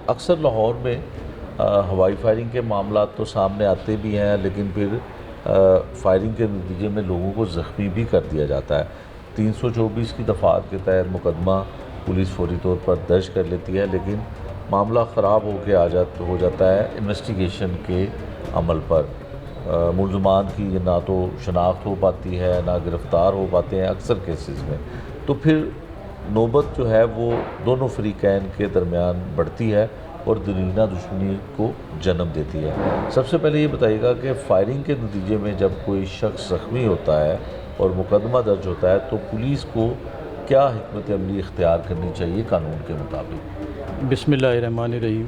اکثر لاہور میں ہوائی فائرنگ کے معاملات تو سامنے آتے بھی ہیں، لیکن پھر فائرنگ کے نتیجے میں لوگوں کو زخمی بھی کر دیا جاتا ہے۔ 324 کی دفعات کے تحت مقدمہ پولیس فوری طور پر درج کر لیتی ہے، لیکن معاملہ خراب ہو جاتا ہے انویسٹیگیشن کے عمل پر۔ ملزمان کی نہ تو شناخت ہو پاتی ہے، نہ گرفتار ہو پاتے ہیں اکثر کیسز میں، تو پھر نوبت جو ہے وہ دونوں فریقین کے درمیان بڑھتی ہے اور درینہ دشمنی کو جنم دیتی ہے۔ سب سے پہلے یہ بتائیے گا کہ فائرنگ کے نتیجے میں جب کوئی شخص زخمی ہوتا ہے اور مقدمہ درج ہوتا ہے تو پولیس کو کیا حکمت عملی اختیار کرنی چاہیے قانون کے مطابق؟ بسم اللہ الرحمن الرحیم۔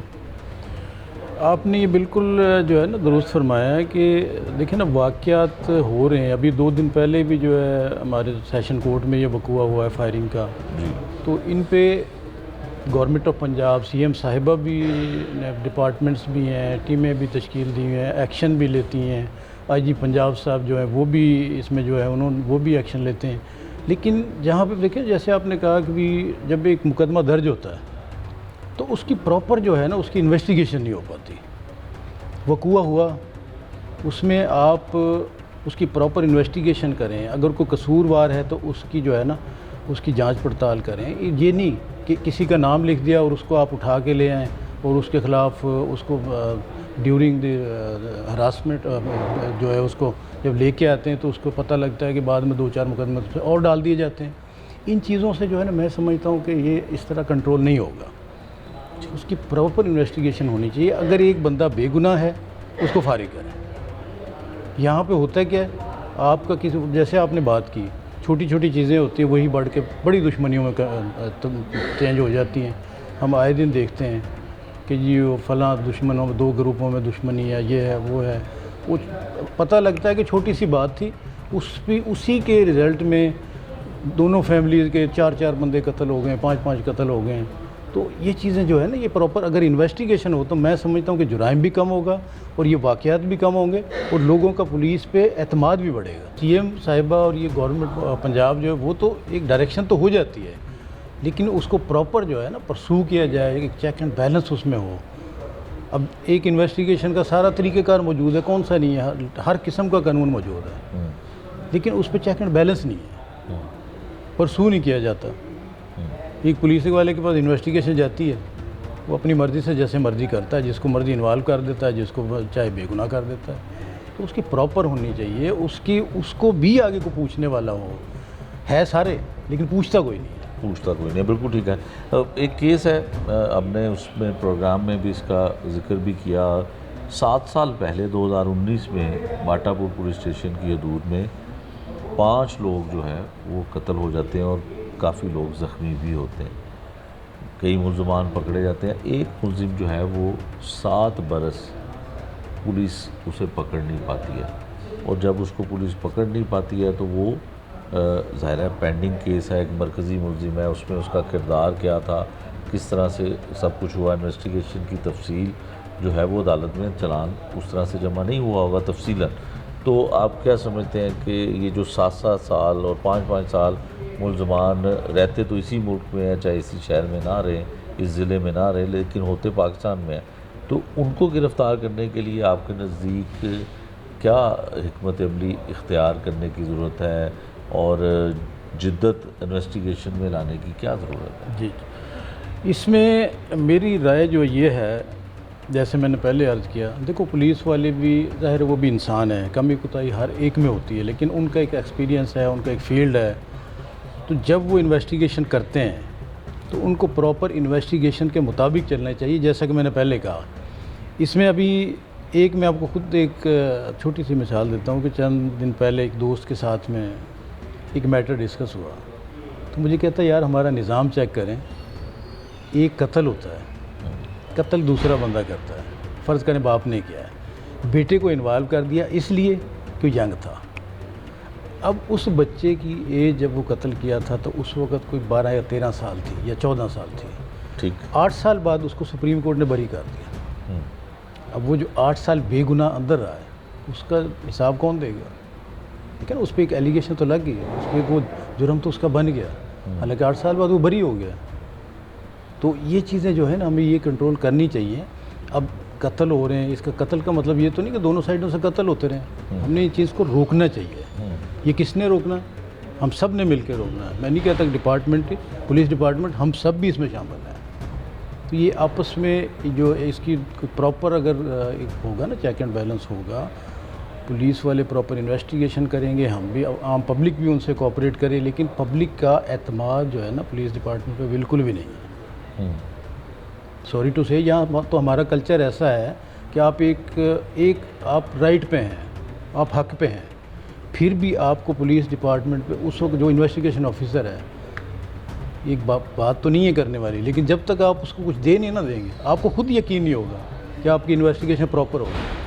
آپ نے یہ بالکل جو ہے نا درست فرمایا ہے کہ دیکھیں نا واقعات ہو رہے ہیں۔ ابھی 2 دن پہلے بھی جو ہے ہمارے سیشن کورٹ میں یہ وقوع ہوا ہے فائرنگ کا، جی، تو ان پہ government of Punjab C M صاحبہ بھی، ڈپارٹمنٹس بھی ہیں، ٹیمیں بھی تشکیل دی ہیں، ایکشن بھی لیتی ہیں۔ آئی جی پنجاب صاحب جو ہیں وہ بھی اس میں جو ہے وہ بھی ایکشن لیتے ہیں۔ لیکن جہاں پہ دیکھیں جیسے آپ نے کہا کہ بھی جب ایک مقدمہ درج ہوتا ہے تو اس کی پراپر جو ہے نا اس کی انویسٹیگیشن نہیں ہو پاتی۔ وقوع ہوا، اس میں آپ اس کی پراپر انویسٹیگیشن کریں، اگر کوئی قصوروار ہے تو اس کی جو ہے نا اس کی جانچ پڑتال کریں۔ یہ نہیں کہ کسی کا نام لکھ دیا اور اس کو آپ اٹھا کے لے آئیں اور اس کے خلاف اس کو ڈیورنگ دی ہراسمنٹ جو ہے اس کو جب لے کے آتے ہیں تو اس کو پتہ لگتا ہے کہ بعد میں 2-4 مقدمے اور ڈال دیے جاتے ہیں۔ ان چیزوں سے جو ہے نا میں سمجھتا ہوں کہ یہ اس طرح کنٹرول نہیں ہوگا۔ اس کی پراپر انویسٹیگیشن ہونی چاہیے۔ اگر ایک بندہ بے گناہ ہے اس کو فارغ کریں۔ یہاں پہ ہوتا ہے کیا ہے، آپ کا کسی جیسے آپ نے بات کی چھوٹی چھوٹی چیزیں ہوتی ہیں وہی بڑھ کے بڑی دشمنیوں میں چینج ہو جاتی ہیں۔ ہم آئے دن دیکھتے ہیں کہ جی وہ فلاں دشمنوں میں 2 گروپوں میں دشمنی ہے، یہ ہے وہ ہے، وہ پتہ لگتا ہے کہ چھوٹی سی بات تھی، اسی کے رزلٹ میں دونوں فیملیز کے 4 بندے قتل ہو گئے، 5 قتل ہو گئے ہیں۔ تو یہ چیزیں جو ہے نا یہ پراپر اگر انویسٹیگیشن ہو تو میں سمجھتا ہوں کہ جرائم بھی کم ہوگا اور یہ واقعات بھی کم ہوں گے اور لوگوں کا پولیس پہ اعتماد بھی بڑھے گا۔ سی ایم صاحبہ اور یہ گورنمنٹ پنجاب جو ہے وہ تو ایک ڈائریکشن تو ہو جاتی ہے، لیکن اس کو پراپر جو ہے نا پرسو کیا جائے، ایک چیک اینڈ بیلنس اس میں ہو۔ اب ایک انویسٹیگیشن کا سارا طریقہ کار موجود ہے، کون سا نہیں ہے، ہر قسم کا قانون موجود ہے، لیکن اس پہ چیک اینڈ بیلنس نہیں ہے، پرسو نہیں کیا جاتا۔ ایک پولیس والے کے پاس انویسٹیگیشن جاتی ہے، وہ اپنی مرضی سے جیسے مرضی کرتا ہے، جس کو مرضی انوالو کر دیتا ہے، جس کو چاہے بے گناہ کر دیتا ہے۔ تو اس کی پراپر ہونی چاہیے، اس کو بھی آگے کو پوچھنے والا ہو۔ ہے سارے لیکن پوچھتا کوئی نہیں ہے۔ پوچھتا کوئی نہیں، بالکل ٹھیک ہے۔ ایک کیس ہے، ہم نے اس میں پروگرام میں بھی اس کا ذکر بھی کیا، 7 سال پہلے 2019 میں باٹا پور پولیس اسٹیشن کی حدود میں 5 لوگ جو ہے وہ قتل ہو جاتے ہیں اور کافی لوگ زخمی بھی ہوتے ہیں، کئی ملزمان پکڑے جاتے ہیں۔ ایک ملزم جو ہے وہ 7 برس پولیس اسے پکڑ نہیں پاتی ہے، اور جب اس کو پولیس پکڑ نہیں پاتی ہے تو وہ ظاہر ہے پینڈنگ کیس ہے، ایک مرکزی ملزم ہے، اس میں اس کا کردار کیا تھا، کس طرح سے سب کچھ ہوا، انویسٹیگیشن کی تفصیل جو ہے وہ عدالت میں چلان اس طرح سے جمع نہیں ہوا ہوگا تفصیلاً۔ تو آپ کیا سمجھتے ہیں کہ یہ جو 7 سال اور 5 سال ملزمان رہتے تو اسی ملک میں ہیں، چاہے اسی شہر میں نہ رہیں، اس ضلع میں نہ رہیں، لیکن ہوتے پاکستان میں ہیں، تو ان کو گرفتار کرنے کے لیے آپ کے نزدیک کیا حکمت عملی اختیار کرنے کی ضرورت ہے اور جدت انویسٹیگیشن میں لانے کی کیا ضرورت ہے؟ جی، اس میں میری رائے جو یہ ہے، جیسے میں نے پہلے عرض کیا، دیکھو پولیس والے بھی ظاہر وہ بھی انسان ہیں، کمی کوتاہی ہر ایک میں ہوتی ہے، لیکن ان کا ایک ایکسپیرینس ہے، ان کا ایک فیلڈ ہے۔ تو جب وہ انویسٹیگیشن کرتے ہیں تو ان کو پراپر انویسٹیگیشن کے مطابق چلنا چاہیے، جیسا کہ میں نے پہلے کہا۔ اس میں ابھی میں آپ کو خود ایک چھوٹی سی مثال دیتا ہوں کہ چند دن پہلے ایک دوست کے ساتھ میں ایک میٹر ڈسکس ہوا، تو مجھے کہتا ہے یار ہمارا نظام چیک کریں، ایک قتل ہوتا ہے، قتل دوسرا بندہ کرتا ہے، فرض کریں باپ نے کیا ہے، بیٹے کو انوالو کر دیا اس لیے کہ ینگ تھا۔ اب اس بچے کی ایج جب وہ قتل کیا تھا تو اس وقت کوئی 12 یا 13 سال تھی یا 14 سال تھی۔ ٹھیک، 8 سال بعد اس کو سپریم کورٹ نے بری کر دیا۔ اب وہ جو 8 سال بے گناہ اندر رہا ہے اس کا حساب کون دے گا؟ لیکن اس پہ ایک ایلیگیشن تو لگ گئی، اس پہ وہ جرم تو اس کا بن گیا، حالانکہ 8 سال بعد وہ بری ہو گیا۔ تو یہ چیزیں جو ہے نا ہمیں یہ کنٹرول کرنی چاہیے. اب قتل ہو رہے ہیں, اس کا قتل کا مطلب یہ تو نہیں کہ دونوں سائڈوں سے قتل ہوتے رہیں. ہم نے یہ چیز کو روکنا چاہیے. یہ کس نے روکنا؟ ہم سب نے مل کے روکنا ہے. میں نہیں کہتا کہ ڈپارٹمنٹ, پولیس ڈپارٹمنٹ, ہم سب بھی اس میں شامل ہیں. تو یہ آپس میں جو اس کی پراپر اگر ہوگا نا چیک اینڈ بیلنس ہوگا, پولیس والے پراپر انویسٹیگیشن کریں گے, ہم بھی, عام پبلک بھی ان سے کوآپریٹ کرے, لیکن پبلک کا اعتماد جو ہے نا پولیس ڈپارٹمنٹ پہ بالکل بھی نہیں ہے. سوری ٹو سے, یہاں تو ہمارا کلچر ایسا ہے کہ آپ ایک آپ رائٹ پہ ہیں, آپ حق پہ ہیں, پھر بھی آپ کو پولیس ڈپارٹمنٹ پہ اس وقت جو انویسٹیگیشن آفیسر ہے, ایک بات تو نہیں ہے کرنے والی, لیکن جب تک آپ اس کو کچھ دے نہیں نہ دیں گے, آپ کو خود یقین نہیں ہوگا کہ آپ کی انویسٹیگیشن پراپر ہوگی.